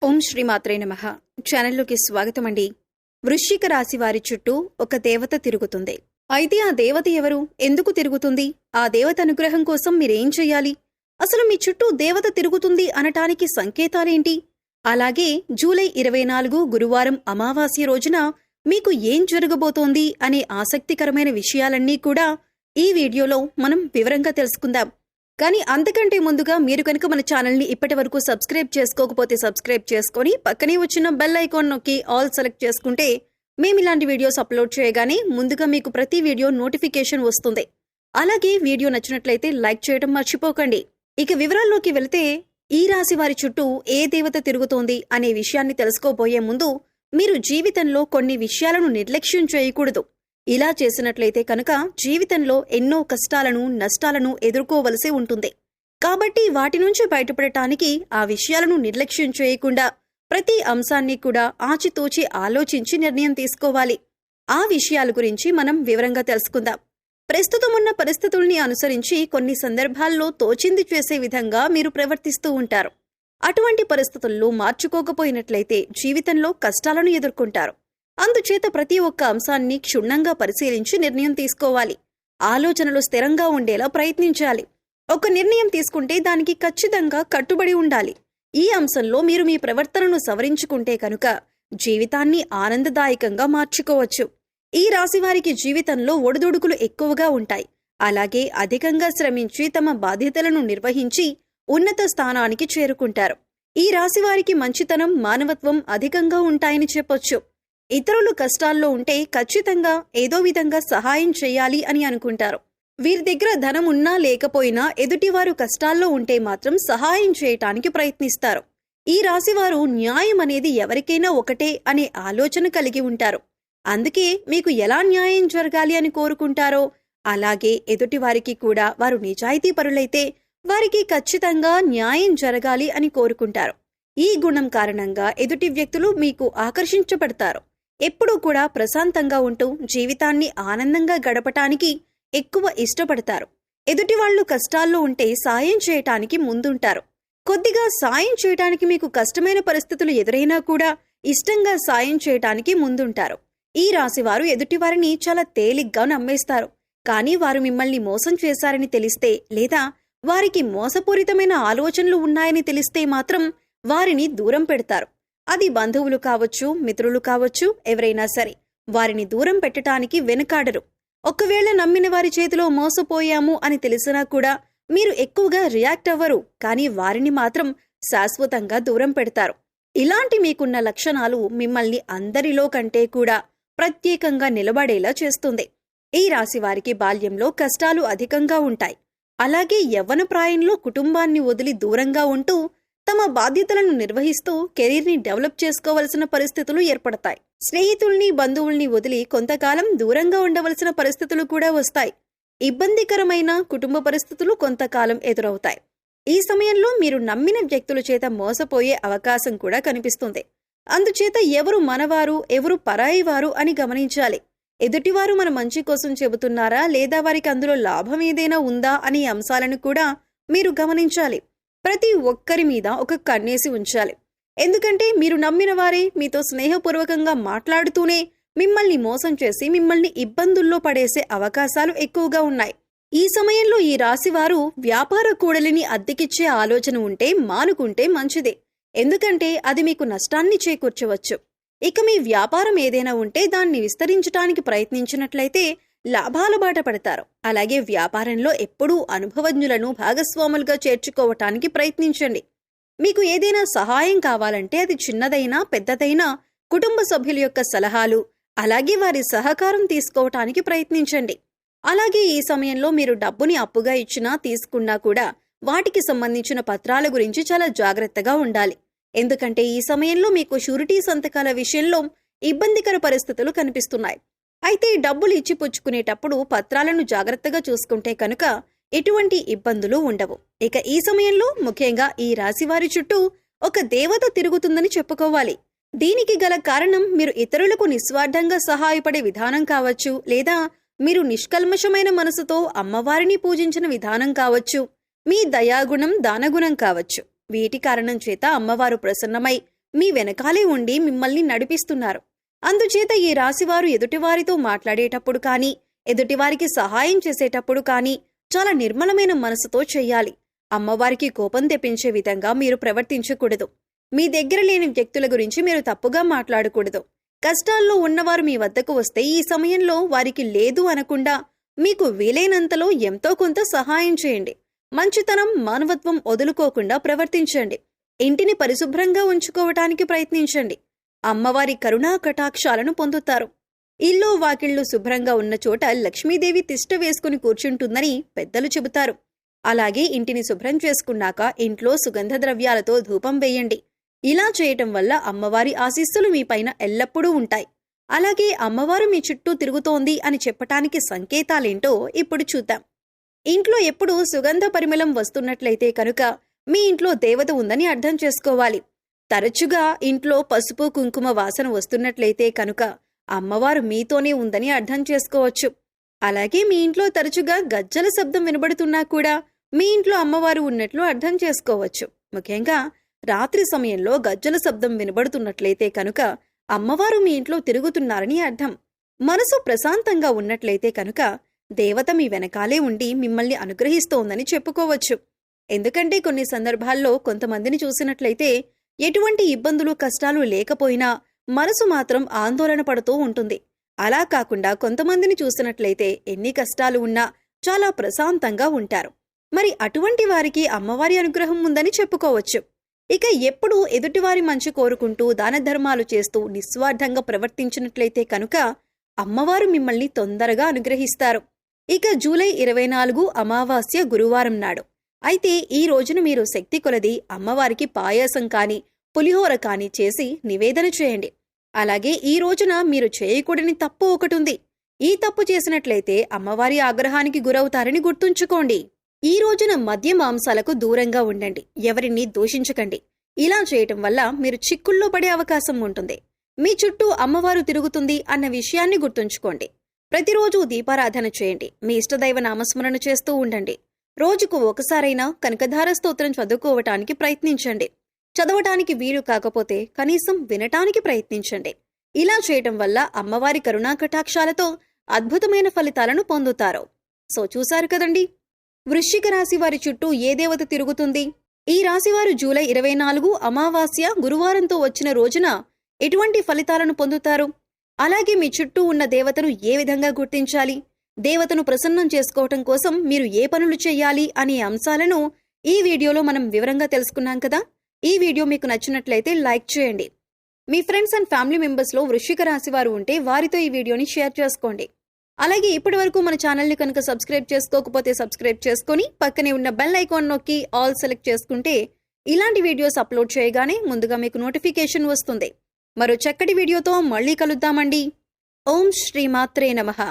ఓం శ్రీ మాత్రే నమః. ఛానల్లోకి స్వాగతం అండి. వృశ్చిక రాశి వారి చుట్టూ ఒక దేవత తిరుగుతుంది. అయితే ఆ దేవత ఎవరు, ఎందుకు తిరుగుతుంది, ఆ దేవత అనుగ్రహం కోసం మీరేం చేయాలి, అసలు మీ చుట్టూ దేవత తిరుగుతుంది అనటానికి సంకేతాలేంటి, అలాగే జూలై 24 గురువారం అమావాస్య రోజున మీకు ఏం జరగబోతోంది అనే ఆసక్తికరమైన విషయాలన్నీ కూడా ఈ వీడియోలో మనం వివరంగా తెలుసుకుందాం. కానీ అంతకంటే ముందుగా మీరు కనుక మన ఛానల్ని ఇప్పటి వరకు సబ్స్క్రైబ్ చేసుకోకపోతే సబ్స్క్రైబ్ చేసుకొని పక్కనే వచ్చిన బెల్ ఐకాన్ నొక్కి ఆల్ సెలెక్ట్ చేసుకుంటే మేము ఇలాంటి వీడియోస్ అప్లోడ్ చేయగానే ముందుగా మీకు ప్రతి వీడియో నోటిఫికేషన్ వస్తుంది. అలాగే వీడియో నచ్చినట్లయితే లైక్ చేయడం మర్చిపోకండి. ఇక వివరాల్లోకి వెళితే ఈ రాశి వారి చుట్టూ ఏ దేవత తిరుగుతోంది అనే విషయాన్ని తెలుసుకోబోయే ముందు మీరు జీవితంలో కొన్ని విషయాలను నిర్లక్ష్యం చేయకూడదు. ఇలా చేసినట్లయితే కనుక జీవితంలో ఎన్నో కష్టాలను నష్టాలను ఎదుర్కోవలసి ఉంటుంది. కాబట్టి వాటి నుంచి బయటపడటానికి ఆ విషయాలను నిర్లక్ష్యం చేయకుండా ప్రతి అంశాన్ని కూడా ఆచితూచి ఆలోచించి నిర్ణయం తీసుకోవాలి. ఆ విషయాల గురించి మనం వివరంగా తెలుసుకుందాం. ప్రస్తుతమున్న పరిస్థితుల్ని అనుసరించి కొన్ని సందర్భాల్లో తోచింది చేసే విధంగా మీరు ప్రవర్తిస్తూ ఉంటారు. అటువంటి పరిస్థితుల్లో మార్చుకోకపోయినట్లయితే జీవితంలో కష్టాలను ఎదుర్కొంటారు. అందుచేత ప్రతి ఒక్క అంశాన్ని క్షుణ్ణంగా పరిశీలించి నిర్ణయం తీసుకోవాలి. ఆలోచనలు స్థిరంగా ఉండేలా ప్రయత్నించాలి. ఒక నిర్ణయం తీసుకుంటే దానికి ఖచ్చితంగా కట్టుబడి ఉండాలి. ఈ అంశంలో మీరు మీ ప్రవర్తనను సవరించుకుంటే కనుక జీవితాన్ని ఆనందదాయకంగా మార్చుకోవచ్చు. ఈ రాశివారికి జీవితంలో ఒడిదుడుకులు ఎక్కువగా ఉంటాయి. అలాగే అధికంగా శ్రమించి తమ బాధ్యతలను నిర్వహించి ఉన్నత స్థానానికి చేరుకుంటారు. ఈ రాశివారికి మంచితనం, మానవత్వం అధికంగా ఉంటాయని చెప్పొచ్చు. ఇతరులు కష్టాల్లో ఉంటే ఖచ్చితంగా ఏదో విధంగా సహాయం చేయాలి అని అనుకుంటారు. వీరి దగ్గర ధనం ఉన్నా లేకపోయినా ఎదుటివారు కష్టాల్లో ఉంటే మాత్రం సహాయం చేయటానికి ప్రయత్నిస్తారు. ఈ రాశివారు న్యాయం అనేది ఎవరికైనా ఒకటే అనే ఆలోచన కలిగి ఉంటారు. అందుకే మీకు ఎలా న్యాయం జరగాలి అని కోరుకుంటారో అలాగే ఎదుటివారికి కూడా వారు నిజాయితీ పరులైతే వారికి ఖచ్చితంగా న్యాయం జరగాలి అని కోరుకుంటారు. ఈ గుణం కారణంగా ఎదుటి వ్యక్తులు మీకు ఆకర్షించబడతారు. ఎప్పుడూ కూడా ప్రశాంతంగా ఉంటూ జీవితాన్ని ఆనందంగా గడపటానికి ఎక్కువ ఇష్టపడతారు. ఎదుటివాళ్లు కష్టాల్లో ఉంటే సాయం చేయటానికి ముందుంటారు. కొద్దిగా సాయం చేయటానికి మీకు కష్టమైన పరిస్థితులు ఎదురైనా కూడా ఇష్టంగా సాయం చేయటానికి ముందుంటారు. ఈ రాశివారు ఎదుటివారిని చాలా తేలిగ్గా నమ్మేస్తారు. కానీ వారు మిమ్మల్ని మోసం చేశారని తెలిస్తే లేదా వారికి మోసపూరితమైన ఆలోచనలు ఉన్నాయని తెలిస్తే మాత్రం వారిని దూరం పెడతారు. అది బంధువులు కావచ్చు, మిత్రులు కావచ్చు, ఎవరైనా సరే వారిని దూరం పెట్టడానికి వెనుకాడరు. ఒకవేళ నమ్మిన వారి చేతిలో మోసపోయాము అని తెలిసినా కూడా మీరు ఎక్కువగా రియాక్ట్ అవ్వరు. కానీ వారిని మాత్రం శాశ్వతంగా దూరం పెడతారు. ఇలాంటి మీకున్న లక్షణాలు మిమ్మల్ని అందరిలో కంటే కూడా ప్రత్యేకంగా నిలబడేలా చేస్తుంది. ఈ రాశి వారికి బాల్యంలో కష్టాలు అధికంగా ఉంటాయి. అలాగే యవ్వన ప్రాయంలో కుటుంబాన్ని వదిలి దూరంగా ఉంటూ తమ బాధ్యతలను నిర్వహిస్తూ కెరీర్ని డెవలప్ చేసుకోవలసిన పరిస్థితులు ఏర్పడతాయి. స్నేహితుల్ని, బంధువుల్ని వదిలి కొంతకాలం దూరంగా ఉండవలసిన పరిస్థితులు కూడా వస్తాయి. ఇబ్బందికరమైన కుటుంబ పరిస్థితులు కొంతకాలం ఎదురవుతాయి. ఈ సమయంలో మీరు నమ్మిన వ్యక్తుల చేత మోసపోయే అవకాశం కూడా కనిపిస్తుంది. అందుచేత ఎవరు మనవారు, ఎవరు పరాయి వారు అని గమనించాలి. ఎదుటివారు మన మంచి కోసం చెబుతున్నారా లేదా వారికి అందులో లాభం ఏదైనా ఉందా అనే అంశాలను కూడా మీరు గమనించాలి. ప్రతి ఒక్కరి మీద ఒక కన్నేసి ఉంచాలి. ఎందుకంటే మీరు నమ్మిన వారే మీతో స్నేహపూర్వకంగా మాట్లాడుతూనే మిమ్మల్ని మోసం చేసి మిమ్మల్ని ఇబ్బందుల్లో పడేసే అవకాశాలు ఎక్కువగా ఉన్నాయి. ఈ సమయంలో ఈ రాశివారు వ్యాపార కూడలిని అద్దెకిచ్చే ఆలోచన ఉంటే మానుకుంటే మంచిదే. ఎందుకంటే అది మీకు నష్టాన్ని చేకూర్చవచ్చు. ఇక మీ వ్యాపారం ఏదైనా ఉంటే దాన్ని విస్తరించడానికి ప్రయత్నించినట్లయితే లాభాల బాట పడతారు. అలాగే వ్యాపారంలో ఎప్పుడూ అనుభవజ్ఞులను భాగస్వాములుగా చేర్చుకోవటానికి ప్రయత్నించండి. మీకు ఏదైనా సహాయం కావాలంటే అది చిన్నదైనా పెద్దదైనా కుటుంబ సభ్యుల యొక్క సలహాలు అలాగే వారి సహకారం తీసుకోవటానికి ప్రయత్నించండి. అలాగే ఈ సమయంలో మీరు డబ్బుని అప్పుగా ఇచ్చినా తీసుకున్నా కూడా వాటికి సంబంధించిన పత్రాల గురించి చాలా జాగ్రత్తగా ఉండాలి. ఎందుకంటే ఈ సమయంలో మీకు షూరిటీ సంతకాల విషయంలో ఇబ్బందికర పరిస్థితులు కనిపిస్తున్నాయి. అయితే డబ్బులు ఇచ్చి పుచ్చుకునేటప్పుడు పత్రాలను జాగ్రత్తగా చూసుకుంటే కనుక ఎటువంటి ఇబ్బందులు ఉండవు. ఇక ఈ సమయంలో ముఖ్యంగా ఈ రాశివారి చుట్టూ ఒక దేవత తిరుగుతుందని చెప్పుకోవాలి. దీనికి గల కారణం మీరు ఇతరులకు నిస్వార్థంగా సహాయపడే విధానం కావచ్చు, లేదా మీరు నిష్కల్మషమైన మనసుతో అమ్మవారిని పూజించిన విధానం కావచ్చు, మీ దయాగుణం, దానగుణం కావచ్చు. వీటి కారణం చేత అమ్మవారు ప్రసన్నమై మీ వెనకాలే ఉండి మిమ్మల్ని నడిపిస్తున్నారు. అందుచేత ఈ రాశివారు ఎదుటివారితో మాట్లాడేటప్పుడు కానీ, ఎదుటివారికి సహాయం చేసేటప్పుడు కానీ చాలా నిర్మలమైన మనసుతో చెయ్యాలి. అమ్మవారికి కోపం తెప్పించే విధంగా మీరు ప్రవర్తించకూడదు. మీ దగ్గర లేని వ్యక్తుల గురించి మీరు తప్పుగా మాట్లాడకూడదు. కష్టాల్లో ఉన్నవారు మీ వద్దకు వస్తే ఈ సమయంలో వారికి లేదు అనకుండా మీకు వీలైనంతలో ఎంతో కొంత సహాయం చేయండి. మంచితనం, మానవత్వం వదులుకోకుండా ప్రవర్తించండి. ఇంటిని పరిశుభ్రంగా ఉంచుకోవటానికి ప్రయత్నించండి. అమ్మవారి కరుణా కటాక్షాలను పొందుతారు. ఇల్లు వాకిళ్లు శుభ్రంగా ఉన్న చోట లక్ష్మీదేవి తిష్ట వేసుకుని కూర్చుంటుందని పెద్దలు చెబుతారు. అలాగే ఇంటిని శుభ్రం చేసుకున్నాక ఇంట్లో సుగంధ ద్రవ్యాలతో ధూపం వేయండి. ఇలా చేయటం వల్ల అమ్మవారి ఆశీస్సులు మీపైన ఎల్లప్పుడూ ఉంటాయి. అలాగే అమ్మవారు మీ చుట్టూ తిరుగుతోంది అని చెప్పటానికి సంకేతాలేంటో ఇప్పుడు చూద్దాం. ఇంట్లో ఎప్పుడూ సుగంధ పరిమళం వస్తున్నట్లయితే కనుక మీ ఇంట్లో దేవత ఉందని అర్థం చేసుకోవాలి. తరచుగా ఇంట్లో పసుపు కుంకుమ వాసన వస్తున్నట్లయితే కనుక అమ్మవారు మీతోనే ఉందని అర్థం చేసుకోవచ్చు. అలాగే మీ ఇంట్లో తరచుగా గజ్జల శబ్దం వినబడుతున్నా కూడా మీ ఇంట్లో అమ్మవారు ఉన్నట్లు అర్థం చేసుకోవచ్చు. ముఖ్యంగా రాత్రి సమయంలో గజ్జల శబ్దం వినబడుతున్నట్లయితే కనుక అమ్మవారు మీ ఇంట్లో తిరుగుతున్నారని అర్థం. మనసు ప్రశాంతంగా ఉన్నట్లయితే కనుక దేవత మీ వెనకాలే ఉండి మిమ్మల్ని అనుగ్రహిస్తోందని చెప్పుకోవచ్చు. ఎందుకంటే కొన్ని సందర్భాల్లో కొంతమందిని చూసినట్లయితే ఎటువంటి ఇబ్బందులు కష్టాలు లేకపోయినా మనసు మాత్రం ఆందోళన పడుతూ ఉంటుంది. అలా కాకుండా కొంతమందిని చూసినట్లయితే ఎన్ని కష్టాలు ఉన్నా చాలా ప్రశాంతంగా ఉంటారు. మరి అటువంటి వారికి అమ్మవారి అనుగ్రహం ఉందని చెప్పుకోవచ్చు. ఇక ఎప్పుడూ ఎదుటివారి మంచి కోరుకుంటూ దాన ధర్మాలు చేస్తూ నిస్వార్థంగా ప్రవర్తించినట్లయితే కనుక అమ్మవారు మిమ్మల్ని తొందరగా అనుగ్రహిస్తారు. ఇక జూలై 24 అమావాస్య గురువారం నాడు. అయితే ఈ రోజున మీరు శక్తి కొలది అమ్మవారికి పాయసం కాని పులిహోర కాని చేసి నివేదన చేయండి. అలాగే ఈ రోజున మీరు చేయకూడని తప్పు ఒకటుంది. ఈ తప్పు చేసినట్లయితే అమ్మవారి ఆగ్రహానికి గురవుతారని గుర్తుంచుకోండి. ఈ రోజున మద్య మాంసాలకు దూరంగా ఉండండి. ఎవరిని దూషించకండి. ఇలా చేయటం వల్ల మీరు చిక్కుల్లో పడే అవకాశం ఉంటుంది. మీ చుట్టూ అమ్మవారు తిరుగుతుంది అన్న విషయాన్ని గుర్తుంచుకోండి. ప్రతిరోజు దీపారాధన చేయండి. మీ ఇష్టదైవ నామస్మరణ చేస్తూ ఉండండి. రోజుకు ఒకసారైనా కనకధార స్తోత్రం చదువుకోవటానికి ప్రయత్నించండి. చదవటానికి వీలు కాకపోతే కనీసం వినటానికి ప్రయత్నించండి. ఇలా చేయటం వల్ల అమ్మవారి కరుణా కటాక్షాలతో అద్భుతమైన ఫలితాలను పొందుతారు. సో చూశారు కదండి, వృశ్చిక రాశి వారి చుట్టూ ఏ దేవత తిరుగుతుంది? ఈ రాశివారు జూలై 24 అమావాస్య గురువారంతో వచ్చిన రోజున ఎటువంటి ఫలితాలను పొందుతారు? అలాగే మీ చుట్టూ ఉన్న దేవతను ఏ విధంగా గుర్తించాలి? దేవతను ప్రసన్నం చేసుకోవటం కోసం మీరు ఏ పనులు చేయాలి అనే అంశాలను ఈ వీడియోలో మనం వివరంగా తెలుసుకున్నాం కదా. ఈ వీడియో మీకు నచ్చినట్లయితే లైక్ చేయండి. మీ ఫ్రెండ్స్ అండ్ ఫ్యామిలీ మెంబర్స్లో వృశ్చిక రాశి వారు ఉంటే వారితో ఈ వీడియోని షేర్ చేసుకోండి. అలాగే ఇప్పటి వరకు మన ఛానల్ని కనుక సబ్స్క్రైబ్ చేసుకోకపోతే సబ్స్క్రైబ్ చేసుకుని పక్కనే ఉన్న బెల్ ఐకాన్ నొక్కి ఆల్ సెలెక్ట్ చేసుకుంటే ఇలాంటి వీడియోస్ అప్లోడ్ చేయగానే ముందుగా మీకు నోటిఫికేషన్ వస్తుంది. మరో చక్కటి వీడియోతో మళ్ళీ కలుద్దామండి. ఓం శ్రీమాత్రే నమః.